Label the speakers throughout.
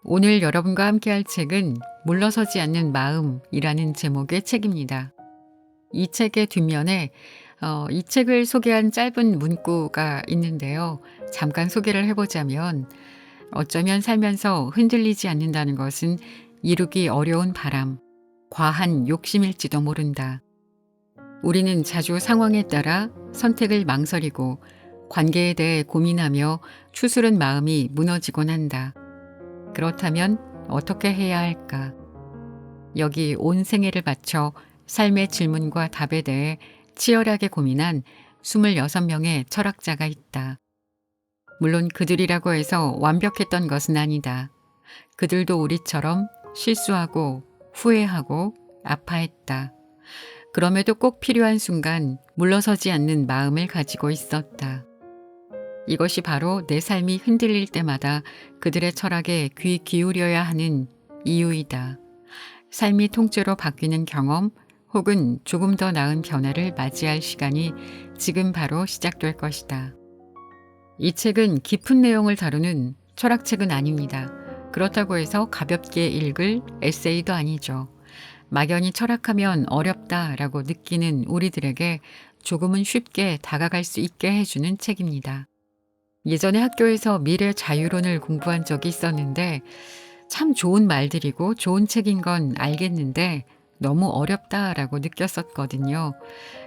Speaker 1: 오늘 여러분과 함께 할 책은 물러서지 않는 마음이라는 제목의 책입니다. 이 책의 뒷면에 이 책을 소개한 짧은 문구가 있는데요. 잠깐 소개를 해보자면 어쩌면 살면서 흔들리지 않는다는 것은 이루기 어려운 바람, 과한 욕심일지도 모른다. 우리는 자주 상황에 따라 선택을 망설이고 관계에 대해 고민하며 추스른 마음이 무너지곤 한다. 그렇다면 어떻게 해야 할까? 여기 온 생애를 바쳐 삶의 질문과 답에 대해 치열하게 고민한 26명의 철학자가 있다. 물론 그들이라고 해서 완벽했던 것은 아니다. 그들도 우리처럼 실수하고 후회하고 아파했다. 그럼에도 꼭 필요한 순간 물러서지 않는 마음을 가지고 있었다. 이것이 바로 내 삶이 흔들릴 때마다 그들의 철학에 귀 기울여야 하는 이유이다. 삶이 통째로 바뀌는 경험 혹은 조금 더 나은 변화를 맞이할 시간이 지금 바로 시작될 것이다. 이 책은 깊은 내용을 다루는 철학책은 아닙니다. 그렇다고 해서 가볍게 읽을 에세이도 아니죠. 막연히 철학하면 어렵다라고 느끼는 우리들에게 조금은 쉽게 다가갈 수 있게 해주는 책입니다. 예전에 학교에서 미래 자유론을 공부한 적이 있었는데 참 좋은 말들이고 좋은 책인 건 알겠는데 너무 어렵다라고 느꼈었거든요.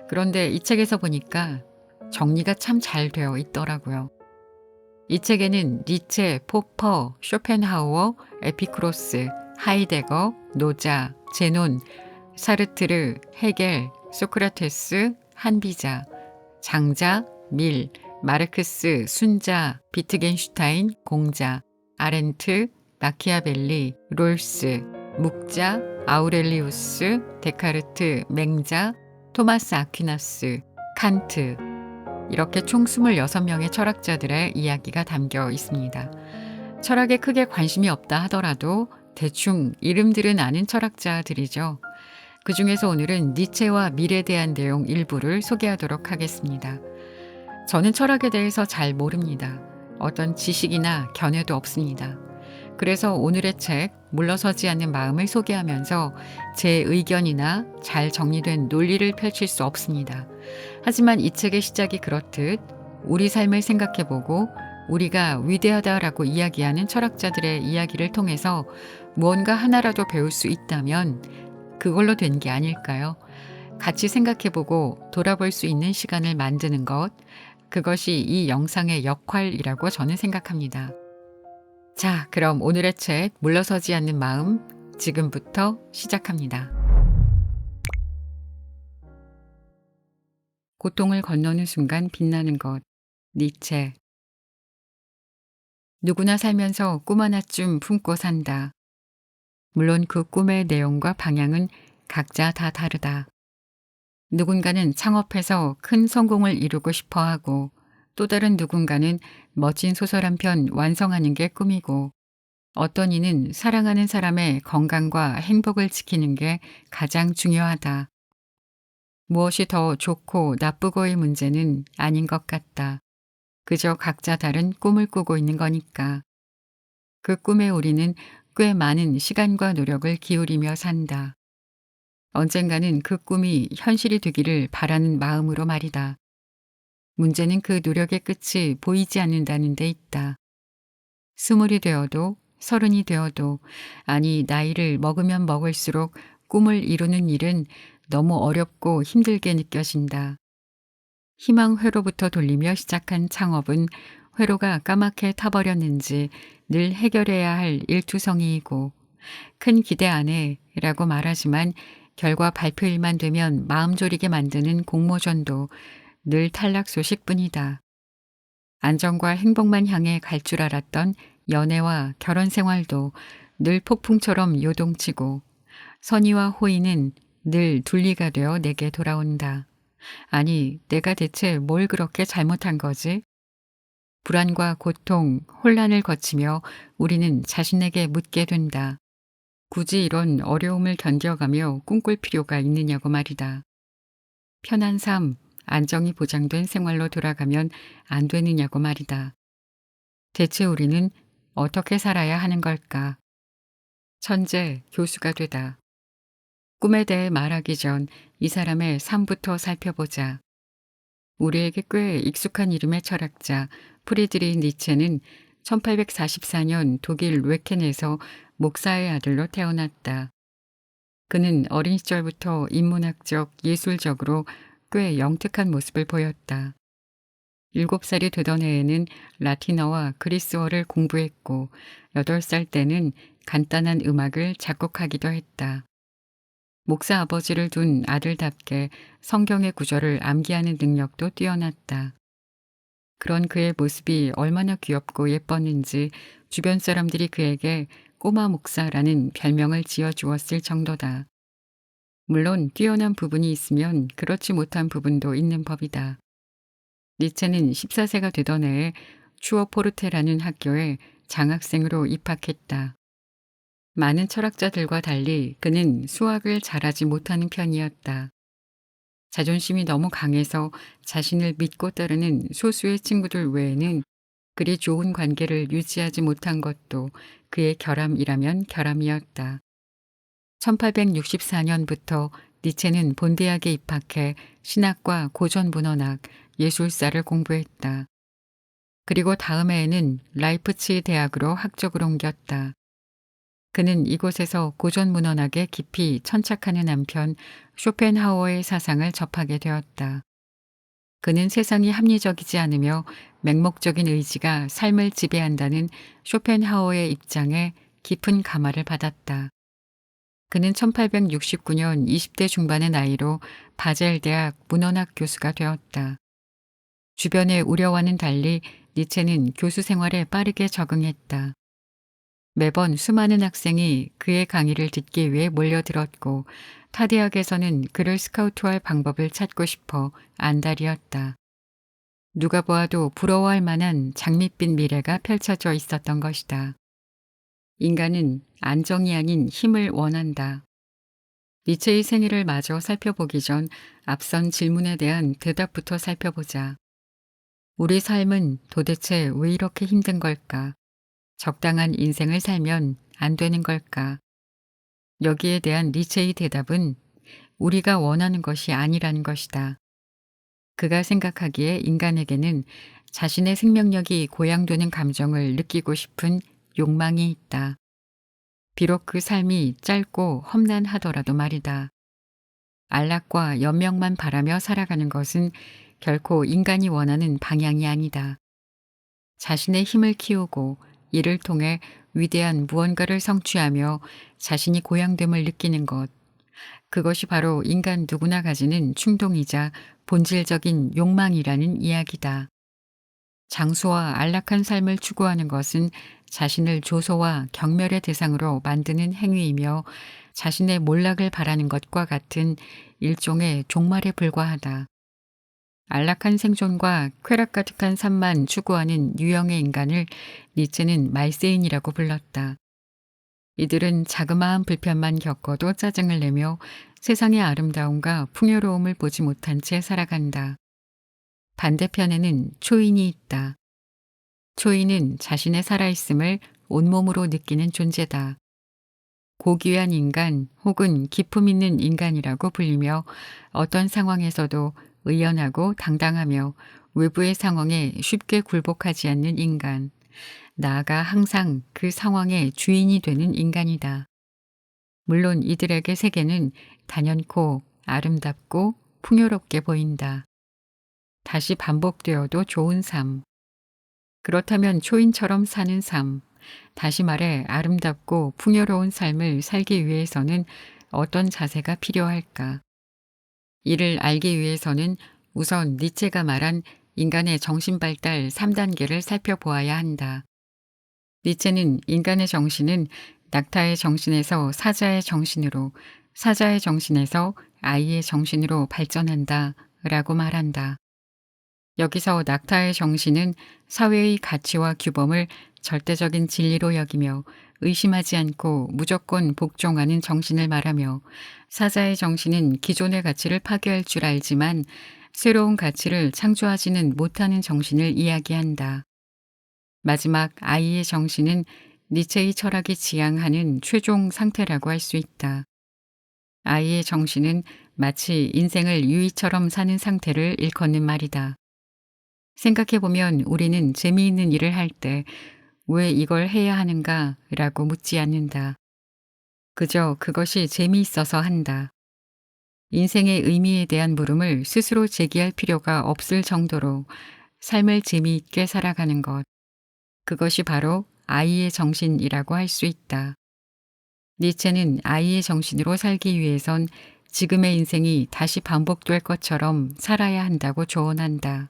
Speaker 1: 그런데 이 책에서 보니까 정리가 참 잘 되어 있더라고요. 이 책에는 니체, 포퍼, 쇼펜하우어, 에피쿠로스, 하이데거, 노자, 제논, 사르트르, 헤겔, 소크라테스, 한비자, 장자, 밀, 마르크스, 순자, 비트겐슈타인, 공자, 아렌트, 마키아벨리, 롤스, 묵자, 아우렐리우스, 데카르트, 맹자, 토마스 아퀴나스, 칸트, 이렇게 총 26명의 철학자들의 이야기가 담겨 있습니다. 철학에 크게 관심이 없다 하더라도 대충 이름들은 아는 철학자들이죠. 그 중에서 오늘은 니체와 밀에 대한 내용 일부를 소개하도록 하겠습니다. 저는 철학에 대해서 잘 모릅니다. 어떤 지식이나 견해도 없습니다. 그래서 오늘의 책 물러서지 않는 마음을 소개하면서 제 의견이나 잘 정리된 논리를 펼칠 수 없습니다. 하지만 이 책의 시작이 그렇듯 우리 삶을 생각해보고 우리가 위대하다라고 이야기하는 철학자들의 이야기를 통해서 무언가 하나라도 배울 수 있다면 그걸로 된 게 아닐까요? 같이 생각해보고 돌아볼 수 있는 시간을 만드는 것, 그것이 이 영상의 역할이라고 저는 생각합니다. 자, 그럼 오늘의 책 물러서지 않는 마음 지금부터 시작합니다. 고통을 건너는 순간 빛나는 것, 니체. 누구나 살면서 꿈 하나쯤 품고 산다. 물론 그 꿈의 내용과 방향은 각자 다 다르다. 누군가는 창업해서 큰 성공을 이루고 싶어 하고 또 다른 누군가는 멋진 소설 한 편 완성하는 게 꿈이고 어떤 이는 사랑하는 사람의 건강과 행복을 지키는 게 가장 중요하다. 무엇이 더 좋고 나쁘고의 문제는 아닌 것 같다. 그저 각자 다른 꿈을 꾸고 있는 거니까. 그 꿈에 우리는 꽤 많은 시간과 노력을 기울이며 산다. 언젠가는 그 꿈이 현실이 되기를 바라는 마음으로 말이다. 문제는 그 노력의 끝이 보이지 않는다는 데 있다. 20이 되어도 30이 되어도 아니 나이를 먹으면 먹을수록 꿈을 이루는 일은 너무 어렵고 힘들게 느껴진다. 희망 회로부터 돌리며 시작한 창업은 회로가 까맣게 타버렸는지 늘 해결해야 할 일투성이이고 큰 기대 안에 라고 말하지만 결과 발표일만 되면 마음 졸이게 만드는 공모전도 늘 탈락 소식뿐이다. 안정과 행복만 향해 갈 줄 알았던 연애와 결혼 생활도 늘 폭풍처럼 요동치고 선의와 호의는 늘 둘리가 되어 내게 돌아온다. 아니, 내가 대체 뭘 그렇게 잘못한 거지? 불안과 고통, 혼란을 거치며 우리는 자신에게 묻게 된다. 굳이 이런 어려움을 견뎌가며 꿈꿀 필요가 있느냐고 말이다. 편한 삶, 안정이 보장된 생활로 돌아가면 안 되느냐고 말이다. 대체 우리는 어떻게 살아야 하는 걸까? 천재, 교수가 되다. 꿈에 대해 말하기 전 이 사람의 삶부터 살펴보자. 우리에게 꽤 익숙한 이름의 철학자 프리드리히 니체는 1844년 독일 웨켄에서 목사의 아들로 태어났다. 그는 어린 시절부터 인문학적, 예술적으로 꽤 영특한 모습을 보였다. 7살이 되던 해에는 라틴어와 그리스어를 공부했고 8살 때는 간단한 음악을 작곡하기도 했다. 목사 아버지를 둔 아들답게 성경의 구절을 암기하는 능력도 뛰어났다. 그런 그의 모습이 얼마나 귀엽고 예뻤는지 주변 사람들이 그에게 꼬마 목사라는 별명을 지어주었을 정도다. 물론 뛰어난 부분이 있으면 그렇지 못한 부분도 있는 법이다. 니체는 14세가 되던 해에 추어포르테라는 학교에 장학생으로 입학했다. 많은 철학자들과 달리 그는 수학을 잘하지 못하는 편이었다. 자존심이 너무 강해서 자신을 믿고 따르는 소수의 친구들 외에는 그리 좋은 관계를 유지하지 못한 것도 그의 결함이라면 결함이었다. 1864년부터 니체는 본대학에 입학해 신학과 고전문헌학, 예술사를 공부했다. 그리고 다음 해에는 라이프치히 대학으로 학적을 옮겼다. 그는 이곳에서 고전문헌학에 깊이 천착하는 한편 쇼펜하우어의 사상을 접하게 되었다. 그는 세상이 합리적이지 않으며 맹목적인 의지가 삶을 지배한다는 쇼펜하우어의 입장에 깊은 감화를 받았다. 그는 1869년 20대 중반의 나이로 바젤 대학 문헌학 교수가 되었다. 주변의 우려와는 달리 니체는 교수 생활에 빠르게 적응했다. 매번 수많은 학생이 그의 강의를 듣기 위해 몰려들었고 타 대학에서는 그를 스카우트할 방법을 찾고 싶어 안달이었다. 누가 보아도 부러워할 만한 장밋빛 미래가 펼쳐져 있었던 것이다. 인간은 안정이 아닌 힘을 원한다. 니체의 생애를 마저 살펴보기 전 앞선 질문에 대한 대답부터 살펴보자. 우리 삶은 도대체 왜 이렇게 힘든 걸까? 적당한 인생을 살면 안 되는 걸까? 여기에 대한 니체의 대답은 우리가 원하는 것이 아니라는 것이다. 그가 생각하기에 인간에게는 자신의 생명력이 고양되는 감정을 느끼고 싶은 욕망이 있다. 비록 그 삶이 짧고 험난하더라도 말이다. 안락과 연명만 바라며 살아가는 것은 결코 인간이 원하는 방향이 아니다. 자신의 힘을 키우고 이를 통해 위대한 무언가를 성취하며 자신이 고양됨을 느끼는 것. 그것이 바로 인간 누구나 가지는 충동이자 본질적인 욕망이라는 이야기다. 장수와 안락한 삶을 추구하는 것은 자신을 조소와 경멸의 대상으로 만드는 행위이며 자신의 몰락을 바라는 것과 같은 일종의 종말에 불과하다. 안락한 생존과 쾌락 가득한 삶만 추구하는 유형의 인간을 니체는 말세인이라고 불렀다. 이들은 자그마한 불편만 겪어도 짜증을 내며 세상의 아름다움과 풍요로움을 보지 못한 채 살아간다. 반대편에는 초인이 있다. 초인은 자신의 살아있음을 온몸으로 느끼는 존재다. 고귀한 인간 혹은 기품 있는 인간이라고 불리며 어떤 상황에서도 의연하고 당당하며 외부의 상황에 쉽게 굴복하지 않는 인간. 나아가 항상 그 상황의 주인이 되는 인간이다. 물론 이들에게 세계는 단연코 아름답고 풍요롭게 보인다. 다시 반복되어도 좋은 삶. 그렇다면 초인처럼 사는 삶, 다시 말해 아름답고 풍요로운 삶을 살기 위해서는 어떤 자세가 필요할까? 이를 알기 위해서는 우선 니체가 말한 인간의 정신 발달 3단계를 살펴보아야 한다. 니체는 인간의 정신은 낙타의 정신에서 사자의 정신으로, 사자의 정신에서 아이의 정신으로 발전한다 라고 말한다. 여기서 낙타의 정신은 사회의 가치와 규범을 절대적인 진리로 여기며 의심하지 않고 무조건 복종하는 정신을 말하며 사자의 정신은 기존의 가치를 파괴할 줄 알지만 새로운 가치를 창조하지는 못하는 정신을 이야기한다. 마지막 아이의 정신은 니체의 철학이 지향하는 최종 상태라고 할 수 있다. 아이의 정신은 마치 인생을 유의처럼 사는 상태를 일컫는 말이다. 생각해보면 우리는 재미있는 일을 할 때 왜 이걸 해야 하는가 라고 묻지 않는다. 그저 그것이 재미있어서 한다. 인생의 의미에 대한 물음을 스스로 제기할 필요가 없을 정도로 삶을 재미있게 살아가는 것. 그것이 바로 아이의 정신이라고 할 수 있다. 니체는 아이의 정신으로 살기 위해선 지금의 인생이 다시 반복될 것처럼 살아야 한다고 조언한다.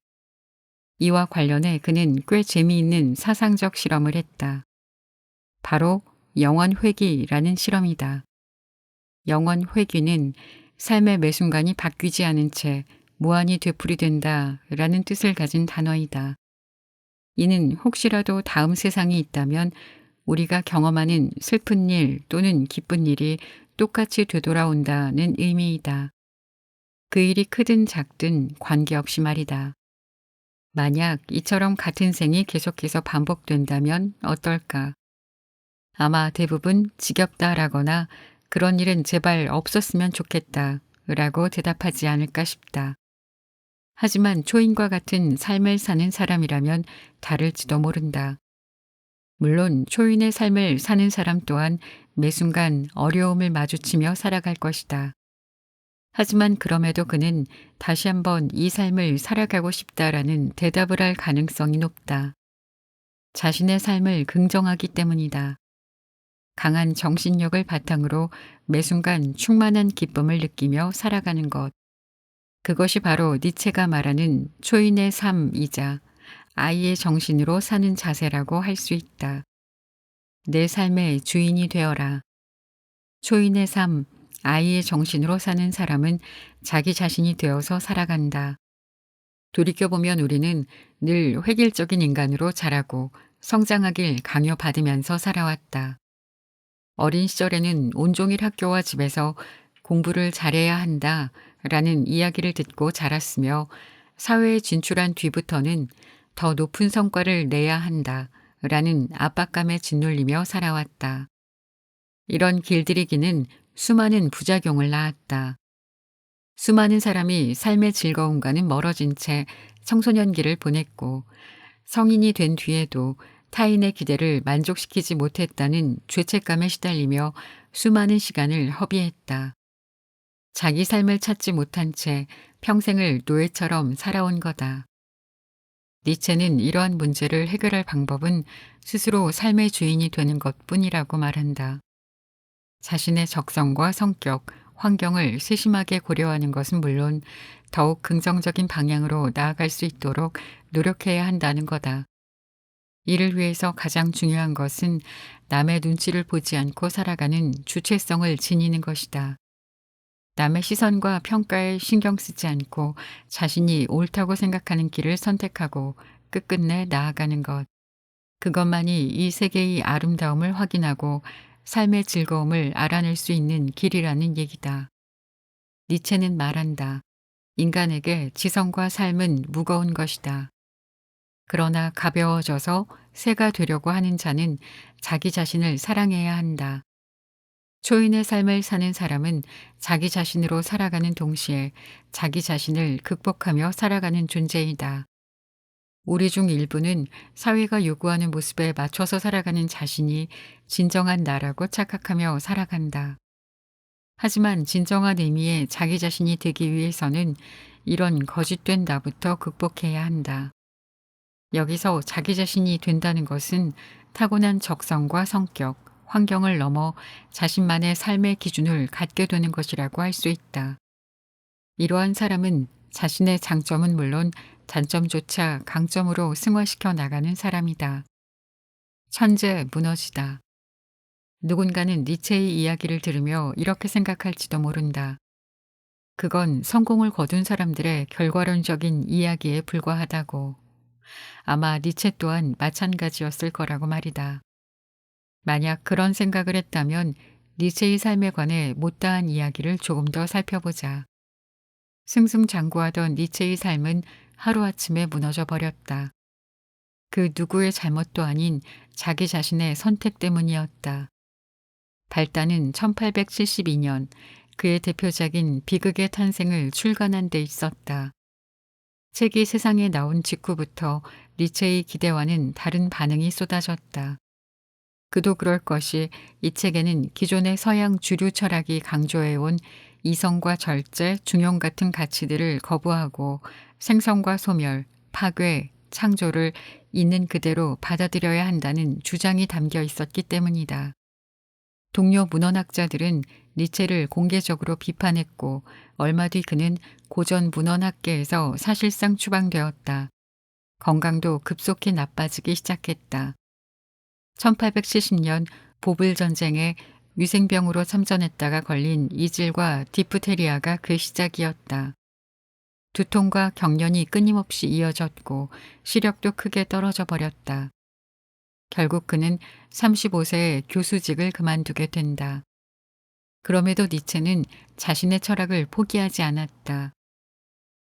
Speaker 1: 이와 관련해 그는 꽤 재미있는 사상적 실험을 했다. 바로 영원 회귀라는 실험이다. 영원 회귀는 삶의 매 순간이 바뀌지 않은 채 무한히 되풀이된다 라는 뜻을 가진 단어이다. 이는 혹시라도 다음 세상이 있다면 우리가 경험하는 슬픈 일 또는 기쁜 일이 똑같이 되돌아온다는 의미이다. 그 일이 크든 작든 관계없이 말이다. 만약 이처럼 같은 생이 계속해서 반복된다면 어떨까? 아마 대부분 지겹다라거나 그런 일은 제발 없었으면 좋겠다 라고 대답하지 않을까 싶다. 하지만 초인과 같은 삶을 사는 사람이라면 다를지도 모른다. 물론 초인의 삶을 사는 사람 또한 매 순간 어려움을 마주치며 살아갈 것이다. 하지만 그럼에도 그는 다시 한번 이 삶을 살아가고 싶다라는 대답을 할 가능성이 높다. 자신의 삶을 긍정하기 때문이다. 강한 정신력을 바탕으로 매 순간 충만한 기쁨을 느끼며 살아가는 것. 그것이 바로 니체가 말하는 초인의 삶이자 아이의 정신으로 사는 자세라고 할 수 있다. 내 삶의 주인이 되어라. 초인의 삶, 아이의 정신으로 사는 사람은 자기 자신이 되어서 살아간다. 돌이켜보면 우리는 늘 획일적인 인간으로 자라고 성장하길 강요받으면서 살아왔다. 어린 시절에는 온종일 학교와 집에서 공부를 잘해야 한다 라는 이야기를 듣고 자랐으며 사회에 진출한 뒤부터는 더 높은 성과를 내야 한다 라는 압박감에 짓눌리며 살아왔다. 이런 길들이기는 수많은 부작용을 낳았다. 수많은 사람이 삶의 즐거움과는 멀어진 채 청소년기를 보냈고 성인이 된 뒤에도 타인의 기대를 만족시키지 못했다는 죄책감에 시달리며 수많은 시간을 허비했다. 자기 삶을 찾지 못한 채 평생을 노예처럼 살아온 거다. 니체는 이러한 문제를 해결할 방법은 스스로 삶의 주인이 되는 것뿐이라고 말한다. 자신의 적성과 성격, 환경을 세심하게 고려하는 것은 물론 더욱 긍정적인 방향으로 나아갈 수 있도록 노력해야 한다는 거다. 이를 위해서 가장 중요한 것은 남의 눈치를 보지 않고 살아가는 주체성을 지니는 것이다. 남의 시선과 평가에 신경 쓰지 않고 자신이 옳다고 생각하는 길을 선택하고 끝끝내 나아가는 것. 그것만이 이 세계의 아름다움을 확인하고 삶의 즐거움을 알아낼 수 있는 길이라는 얘기다. 니체는 말한다. 인간에게 지성과 삶은 무거운 것이다. 그러나 가벼워져서 새가 되려고 하는 자는 자기 자신을 사랑해야 한다. 초인의 삶을 사는 사람은 자기 자신으로 살아가는 동시에 자기 자신을 극복하며 살아가는 존재이다. 우리 중 일부는 사회가 요구하는 모습에 맞춰서 살아가는 자신이 진정한 나라고 착각하며 살아간다. 하지만 진정한 의미의 자기 자신이 되기 위해서는 이런 거짓된 나부터 극복해야 한다. 여기서 자기 자신이 된다는 것은 타고난 적성과 성격, 환경을 넘어 자신만의 삶의 기준을 갖게 되는 것이라고 할 수 있다. 이러한 사람은 자신의 장점은 물론 단점조차 강점으로 승화시켜 나가는 사람이다. 천재 무너지다. 누군가는 니체의 이야기를 들으며 이렇게 생각할지도 모른다. 그건 성공을 거둔 사람들의 결과론적인 이야기에 불과하다고. 아마 니체 또한 마찬가지였을 거라고 말이다. 만약 그런 생각을 했다면 니체의 삶에 관해 못다한 이야기를 조금 더 살펴보자. 승승장구하던 니체의 삶은 하루아침에 무너져 버렸다. 그 누구의 잘못도 아닌 자기 자신의 선택 때문이었다. 발단은 1872년 그의 대표작인 비극의 탄생을 출간한 데 있었다. 책이 세상에 나온 직후부터 니체의 기대와는 다른 반응이 쏟아졌다. 그도 그럴 것이 이 책에는 기존의 서양 주류 철학이 강조해온 이성과 절제, 중용 같은 가치들을 거부하고 생성과 소멸, 파괴, 창조를 있는 그대로 받아들여야 한다는 주장이 담겨 있었기 때문이다. 동료 문헌학자들은 니체를 공개적으로 비판했고 얼마 뒤 그는 고전 문헌학계에서 사실상 추방되었다. 건강도 급속히 나빠지기 시작했다. 1870년 보불 전쟁에 위생병으로 참전했다가 걸린 이질과 디프테리아가 그 시작이었다. 두통과 경련이 끊임없이 이어졌고 시력도 크게 떨어져 버렸다. 결국 그는 35세에 교수직을 그만두게 된다. 그럼에도 니체는 자신의 철학을 포기하지 않았다.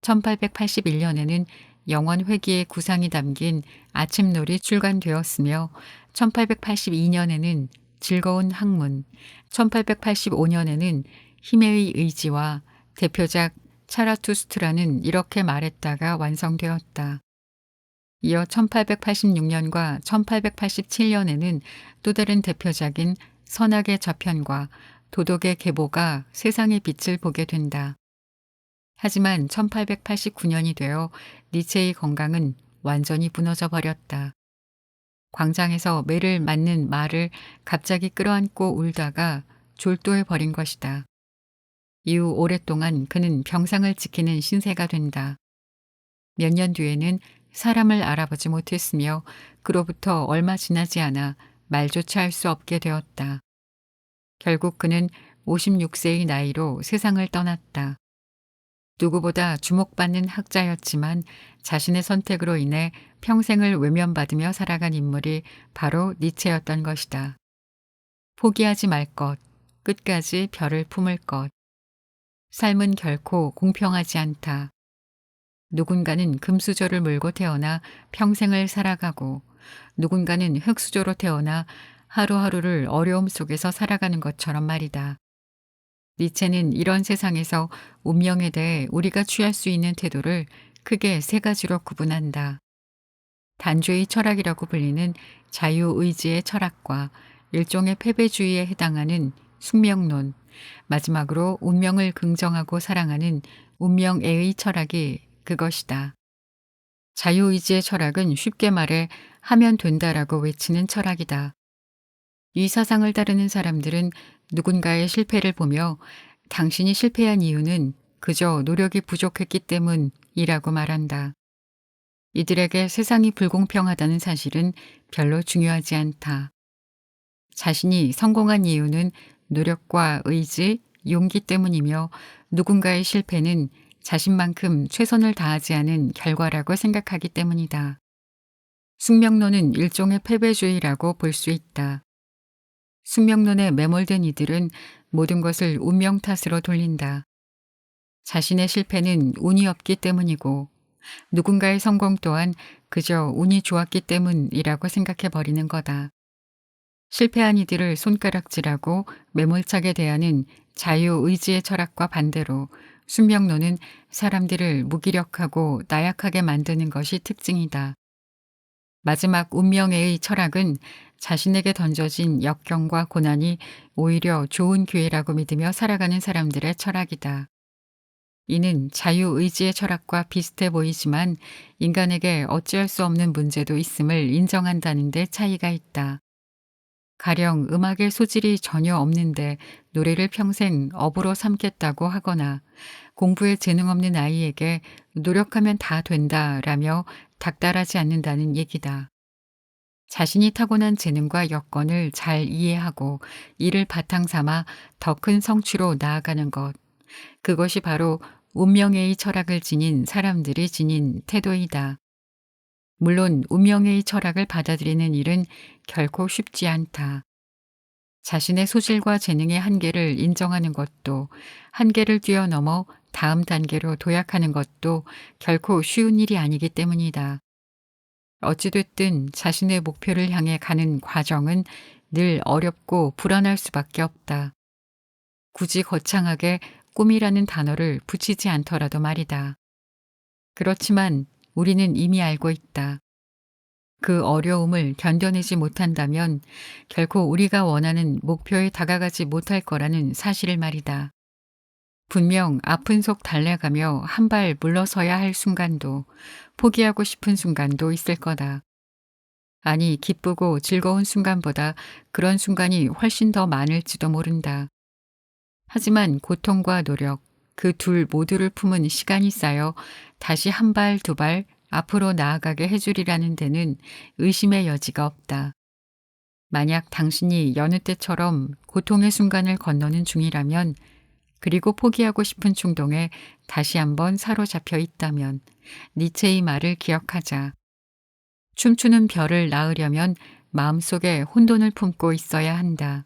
Speaker 1: 1881년에는 영원 회귀의 구상이 담긴 아침놀이 출간되었으며 1882년에는 즐거운 학문, 1885년에는 힘의 의지와 대표작 차라투스트라는 이렇게 말했다가 완성되었다. 이어 1886년과 1887년에는 또 다른 대표작인 선악의 저편과 도덕의 계보가 세상의 빛을 보게 된다. 하지만 1889년이 되어 니체의 건강은 완전히 무너져 버렸다. 광장에서 매를 맞는 말을 갑자기 끌어안고 울다가 졸도해 버린 것이다. 이후 오랫동안 그는 병상을 지키는 신세가 된다. 몇 년 뒤에는 사람을 알아보지 못했으며 그로부터 얼마 지나지 않아 말조차 할 수 없게 되었다. 결국 그는 56세의 나이로 세상을 떠났다. 누구보다 주목받는 학자였지만 자신의 선택으로 인해 평생을 외면받으며 살아간 인물이 바로 니체였던 것이다. 포기하지 말 것, 끝까지 별을 품을 것. 삶은 결코 공평하지 않다. 누군가는 금수저를 물고 태어나 평생을 살아가고 누군가는 흙수저로 태어나 하루하루를 어려움 속에서 살아가는 것처럼 말이다. 니체는 이런 세상에서 운명에 대해 우리가 취할 수 있는 태도를 크게 세 가지로 구분한다. 단죄의 철학이라고 불리는 자유의지의 철학과 일종의 패배주의에 해당하는 숙명론, 마지막으로 운명을 긍정하고 사랑하는 운명애의 철학이 그것이다. 자유의지의 철학은 쉽게 말해 하면 된다라고 외치는 철학이다. 이 사상을 따르는 사람들은 누군가의 실패를 보며 당신이 실패한 이유는 그저 노력이 부족했기 때문이라고 말한다. 이들에게 세상이 불공평하다는 사실은 별로 중요하지 않다. 자신이 성공한 이유는 노력과 의지, 용기 때문이며 누군가의 실패는 자신만큼 최선을 다하지 않은 결과라고 생각하기 때문이다. 숙명론은 일종의 패배주의라고 볼 수 있다. 숙명론에 매몰된 이들은 모든 것을 운명 탓으로 돌린다. 자신의 실패는 운이 없기 때문이고 누군가의 성공 또한 그저 운이 좋았기 때문이라고 생각해 버리는 거다. 실패한 이들을 손가락질하고 매몰차게 대하는 자유의지의 철학과 반대로 숙명론은 사람들을 무기력하고 나약하게 만드는 것이 특징이다. 마지막 운명의 철학은 자신에게 던져진 역경과 고난이 오히려 좋은 기회라고 믿으며 살아가는 사람들의 철학이다. 이는 자유의지의 철학과 비슷해 보이지만 인간에게 어찌할 수 없는 문제도 있음을 인정한다는 데 차이가 있다. 가령 음악의 소질이 전혀 없는데 노래를 평생 업으로 삼겠다고 하거나 공부에 재능 없는 아이에게 노력하면 다 된다라며 닥달하지 않는다는 얘기다. 자신이 타고난 재능과 여건을 잘 이해하고 이를 바탕 삼아 더 큰 성취로 나아가는 것. 그것이 바로 운명의 철학을 지닌 사람들이 지닌 태도이다. 물론 운명의 철학을 받아들이는 일은 결코 쉽지 않다. 자신의 소질과 재능의 한계를 인정하는 것도 한계를 뛰어넘어 다음 단계로 도약하는 것도 결코 쉬운 일이 아니기 때문이다. 어찌됐든 자신의 목표를 향해 가는 과정은 늘 어렵고 불안할 수밖에 없다. 굳이 거창하게 꿈이라는 단어를 붙이지 않더라도 말이다. 그렇지만 우리는 이미 알고 있다. 그 어려움을 견뎌내지 못한다면 결코 우리가 원하는 목표에 다가가지 못할 거라는 사실을 말이다. 분명 아픈 속 달래가며 한 발 물러서야 할 순간도 포기하고 싶은 순간도 있을 거다. 아니, 기쁘고 즐거운 순간보다 그런 순간이 훨씬 더 많을지도 모른다. 하지만 고통과 노력, 그 둘 모두를 품은 시간이 쌓여 다시 한 발, 두 발 앞으로 나아가게 해주리라는 데는 의심의 여지가 없다. 만약 당신이 여느 때처럼 고통의 순간을 건너는 중이라면, 그리고 포기하고 싶은 충동에 다시 한번 사로잡혀 있다면 니체의 말을 기억하자. 춤추는 별을 낳으려면 마음속에 혼돈을 품고 있어야 한다.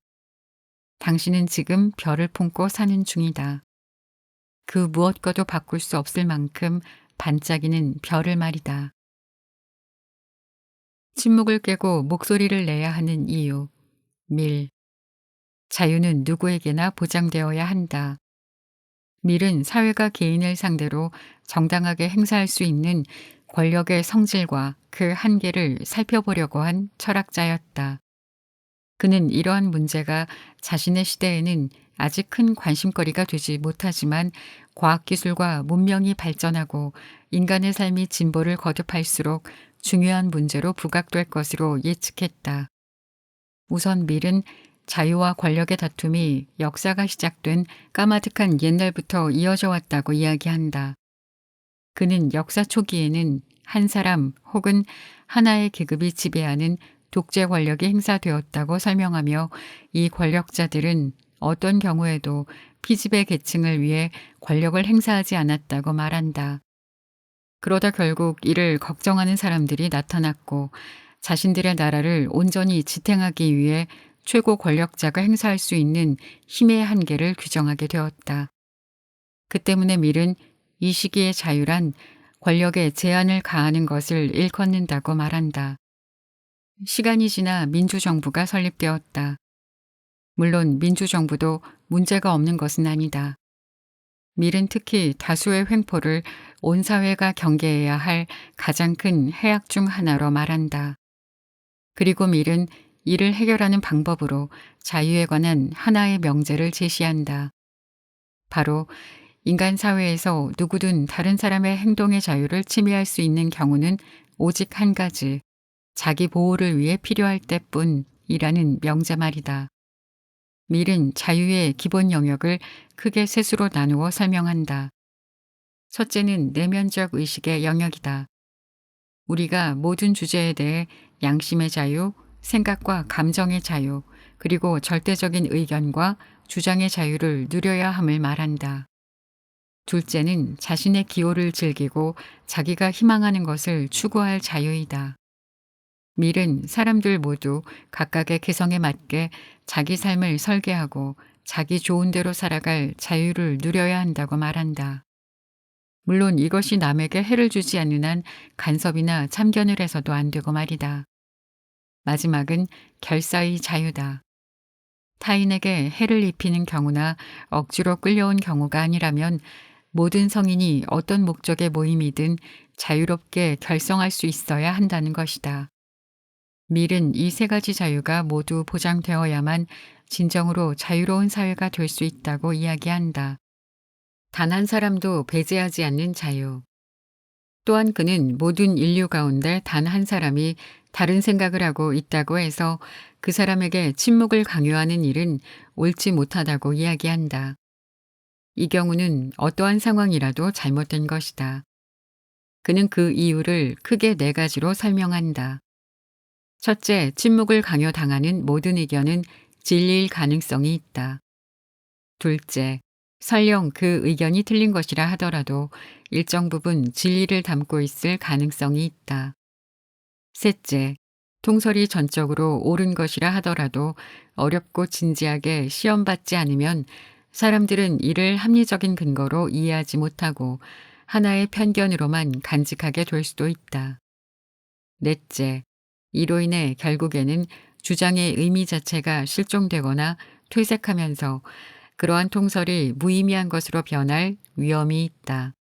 Speaker 1: 당신은 지금 별을 품고 사는 중이다. 그 무엇과도 바꿀 수 없을 만큼 반짝이는 별을 말이다. 침묵을 깨고 목소리를 내야 하는 이유. 밀. 자유는 누구에게나 보장되어야 한다. 밀은 사회가 개인을 상대로 정당하게 행사할 수 있는 권력의 성질과 그 한계를 살펴보려고 한 철학자였다. 그는 이러한 문제가 자신의 시대에는 아직 큰 관심거리가 되지 못하지만 과학기술과 문명이 발전하고 인간의 삶이 진보를 거듭할수록 중요한 문제로 부각될 것으로 예측했다. 우선 밀은 자유와 권력의 다툼이 역사가 시작된 까마득한 옛날부터 이어져 왔다고 이야기한다. 그는 역사 초기에는 한 사람 혹은 하나의 계급이 지배하는 독재 권력이 행사되었다고 설명하며, 이 권력자들은 어떤 경우에도 피지배 계층을 위해 권력을 행사하지 않았다고 말한다. 그러다 결국 이를 걱정하는 사람들이 나타났고 자신들의 나라를 온전히 지탱하기 위해 최고 권력자가 행사할 수 있는 힘의 한계를 규정하게 되었다. 그 때문에 밀은 이 시기의 자유란 권력에 제한을 가하는 것을 일컫는다고 말한다. 시간이 지나 민주정부가 설립되었다. 물론 민주정부도 문제가 없는 것은 아니다. 밀은 특히 다수의 횡포를 온 사회가 경계해야 할 가장 큰 해악 중 하나로 말한다. 그리고 밀은 이를 해결하는 방법으로 자유에 관한 하나의 명제를 제시한다. 바로 인간 사회에서 누구든 다른 사람의 행동의 자유를 침해할 수 있는 경우는 오직 한 가지, 자기 보호를 위해 필요할 때뿐이라는 명제 말이다. 밀은 자유의 기본 영역을 크게 셋으로 나누어 설명한다. 첫째는 내면적 의식의 영역이다. 우리가 모든 주제에 대해 양심의 자유, 생각과 감정의 자유, 그리고 절대적인 의견과 주장의 자유를 누려야 함을 말한다. 둘째는 자신의 기호를 즐기고 자기가 희망하는 것을 추구할 자유이다. 밀은 사람들 모두 각각의 개성에 맞게 자기 삶을 설계하고 자기 좋은 대로 살아갈 자유를 누려야 한다고 말한다. 물론 이것이 남에게 해를 주지 않는 한 간섭이나 참견을 해서도 안 되고 말이다. 마지막은 결사의 자유다. 타인에게 해를 입히는 경우나 억지로 끌려온 경우가 아니라면 모든 성인이 어떤 목적의 모임이든 자유롭게 결성할 수 있어야 한다는 것이다. 밀은 이 세 가지 자유가 모두 보장되어야만 진정으로 자유로운 사회가 될 수 있다고 이야기한다. 단 한 사람도 배제하지 않는 자유. 또한 그는 모든 인류 가운데 단 한 사람이 다른 생각을 하고 있다고 해서 그 사람에게 침묵을 강요하는 일은 옳지 못하다고 이야기한다. 이 경우는 어떠한 상황이라도 잘못된 것이다. 그는 그 이유를 크게 네 가지로 설명한다. 첫째, 침묵을 강요당하는 모든 의견은 진리일 가능성이 있다. 둘째, 설령 그 의견이 틀린 것이라 하더라도 일정 부분 진리를 담고 있을 가능성이 있다. 셋째, 통설이 전적으로 옳은 것이라 하더라도 어렵고 진지하게 시험받지 않으면 사람들은 이를 합리적인 근거로 이해하지 못하고 하나의 편견으로만 간직하게 될 수도 있다. 넷째, 이로 인해 결국에는 주장의 의미 자체가 실종되거나 퇴색하면서 그러한 통설이 무의미한 것으로 변할 위험이 있다.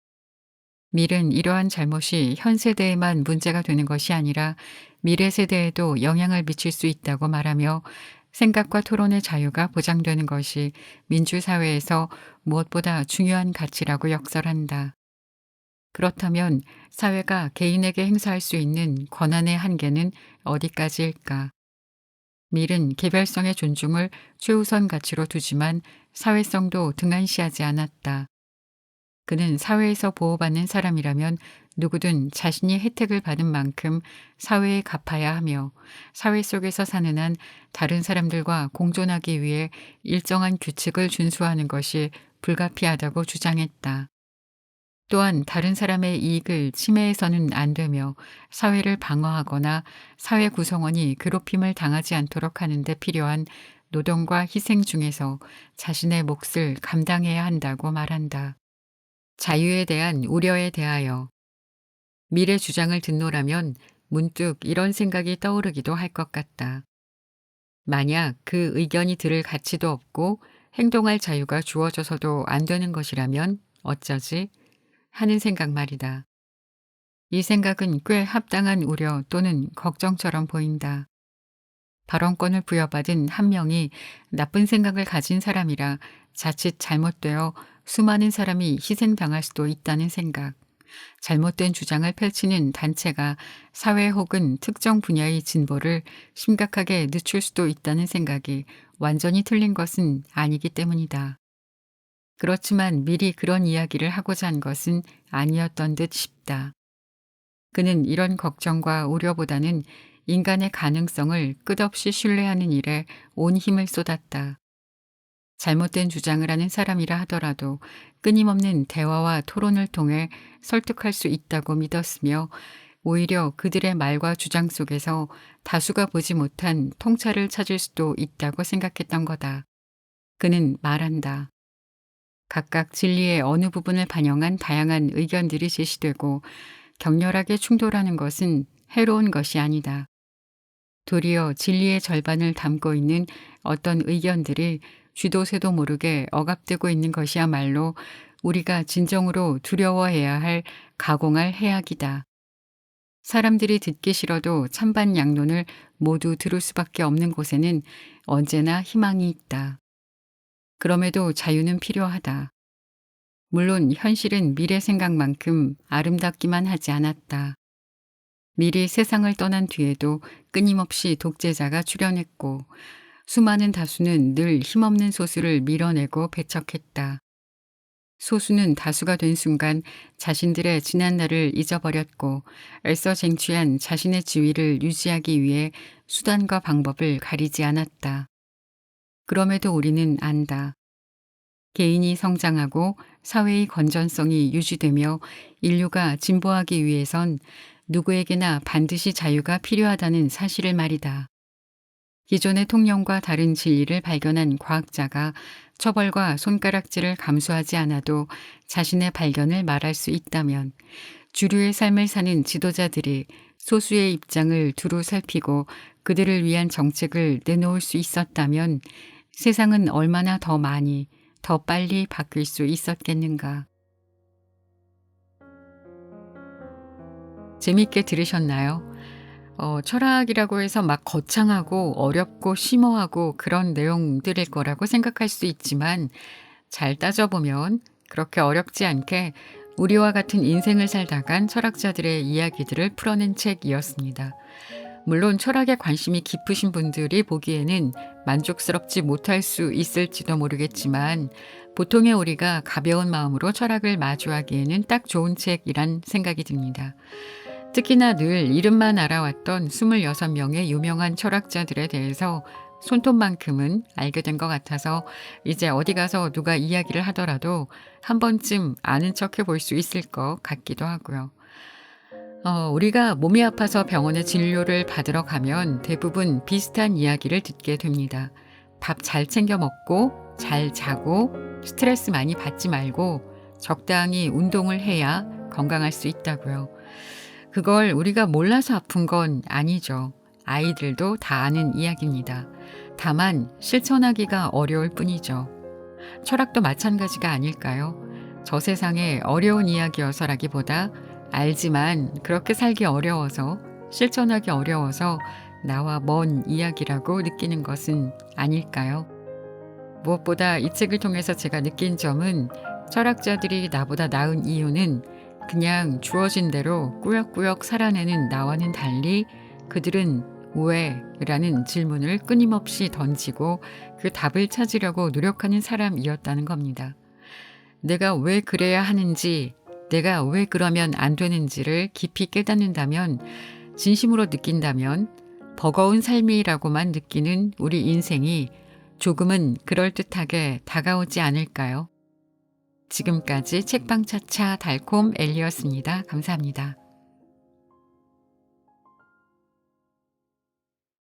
Speaker 1: 밀은 이러한 잘못이 현 세대에만 문제가 되는 것이 아니라 미래 세대에도 영향을 미칠 수 있다고 말하며 생각과 토론의 자유가 보장되는 것이 민주사회에서 무엇보다 중요한 가치라고 역설한다. 그렇다면 사회가 개인에게 행사할 수 있는 권한의 한계는 어디까지일까? 밀은 개별성의 존중을 최우선 가치로 두지만 사회성도 등한시하지 않았다. 그는 사회에서 보호받는 사람이라면 누구든 자신이 혜택을 받은 만큼 사회에 갚아야 하며 사회 속에서 사는 한 다른 사람들과 공존하기 위해 일정한 규칙을 준수하는 것이 불가피하다고 주장했다. 또한 다른 사람의 이익을 침해해서는 안 되며 사회를 방어하거나 사회 구성원이 괴롭힘을 당하지 않도록 하는 데 필요한 노동과 희생 중에서 자신의 몫을 감당해야 한다고 말한다. 자유에 대한 우려에 대하여 미래 주장을 듣노라면 문득 이런 생각이 떠오르기도 할 것 같다. 만약 그 의견이 들을 가치도 없고 행동할 자유가 주어져서도 안 되는 것이라면 어쩌지? 하는 생각 말이다. 이 생각은 꽤 합당한 우려 또는 걱정처럼 보인다. 발언권을 부여받은 한 명이 나쁜 생각을 가진 사람이라 자칫 잘못되어 수많은 사람이 희생당할 수도 있다는 생각. 잘못된 주장을 펼치는 단체가 사회 혹은 특정 분야의 진보를 심각하게 늦출 수도 있다는 생각이 완전히 틀린 것은 아니기 때문이다. 그렇지만 미리 그런 이야기를 하고자 한 것은 아니었던 듯 싶다. 그는 이런 걱정과 우려보다는 인간의 가능성을 끝없이 신뢰하는 일에 온 힘을 쏟았다. 잘못된 주장을 하는 사람이라 하더라도 끊임없는 대화와 토론을 통해 설득할 수 있다고 믿었으며 오히려 그들의 말과 주장 속에서 다수가 보지 못한 통찰을 찾을 수도 있다고 생각했던 거다. 그는 말한다. 각각 진리의 어느 부분을 반영한 다양한 의견들이 제시되고 격렬하게 충돌하는 것은 해로운 것이 아니다. 도리어 진리의 절반을 담고 있는 어떤 의견들이 쥐도 새도 모르게 억압되고 있는 것이야말로 우리가 진정으로 두려워해야 할 가공할 해악이다. 사람들이 듣기 싫어도 찬반 양론을 모두 들을 수밖에 없는 곳에는 언제나 희망이 있다. 그럼에도 자유는 필요하다. 물론 현실은 미래 생각만큼 아름답기만 하지 않았다. 미리 세상을 떠난 뒤에도 끊임없이 독재자가 출현했고 수많은 다수는 늘 힘없는 소수를 밀어내고 배척했다. 소수는 다수가 된 순간 자신들의 지난날을 잊어버렸고 애써 쟁취한 자신의 지위를 유지하기 위해 수단과 방법을 가리지 않았다. 그럼에도 우리는 안다. 개인이 성장하고 사회의 건전성이 유지되며 인류가 진보하기 위해선 누구에게나 반드시 자유가 필요하다는 사실을 말이다. 기존의 통념과 다른 진리를 발견한 과학자가 처벌과 손가락질을 감수하지 않아도 자신의 발견을 말할 수 있다면 주류의 삶을 사는 지도자들이 소수의 입장을 두루 살피고 그들을 위한 정책을 내놓을 수 있었다면 세상은 얼마나 더 많이 더 빨리 바뀔 수 있었겠는가. 재미있게 들으셨나요? 철학이라고 해서 막 거창하고 어렵고 심오하고 그런 내용들일 거라고 생각할 수 있지만 잘 따져보면 그렇게 어렵지 않게 우리와 같은 인생을 살다간 철학자들의 이야기들을 풀어낸 책이었습니다. 물론 철학에 관심이 깊으신 분들이 보기에는 만족스럽지 못할 수 있을지도 모르겠지만 보통의 우리가 가벼운 마음으로 철학을 마주하기에는 딱 좋은 책이란 생각이 듭니다. 특히나 늘 이름만 알아왔던 26명의 유명한 철학자들에 대해서 손톱만큼은 알게 된 것 같아서 이제 어디 가서 누가 이야기를 하더라도 한 번쯤 아는 척 해볼 수 있을 것 같기도 하고요. 우리가 몸이 아파서 병원에 진료를 받으러 가면 대부분 비슷한 이야기를 듣게 됩니다. 밥 잘 챙겨 먹고 잘 자고 스트레스 많이 받지 말고 적당히 운동을 해야 건강할 수 있다고요. 그걸 우리가 몰라서 아픈 건 아니죠. 아이들도 다 아는 이야기입니다. 다만 실천하기가 어려울 뿐이죠. 철학도 마찬가지가 아닐까요? 저 세상에 어려운 이야기여서라기보다 알지만 그렇게 살기 어려워서 실천하기 어려워서 나와 먼 이야기라고 느끼는 것은 아닐까요? 무엇보다 이 책을 통해서 제가 느낀 점은 철학자들이 나보다 나은 이유는 그냥 주어진 대로 꾸역꾸역 살아내는 나와는 달리 그들은 왜? 라는 질문을 끊임없이 던지고 그 답을 찾으려고 노력하는 사람이었다는 겁니다. 내가 왜 그래야 하는지, 내가 왜 그러면 안 되는지를 깊이 깨닫는다면, 진심으로 느낀다면 버거운 삶이라고만 느끼는 우리 인생이 조금은 그럴듯하게 다가오지 않을까요? 지금까지 책방차차 달콤 엘리였습니다. 감사합니다.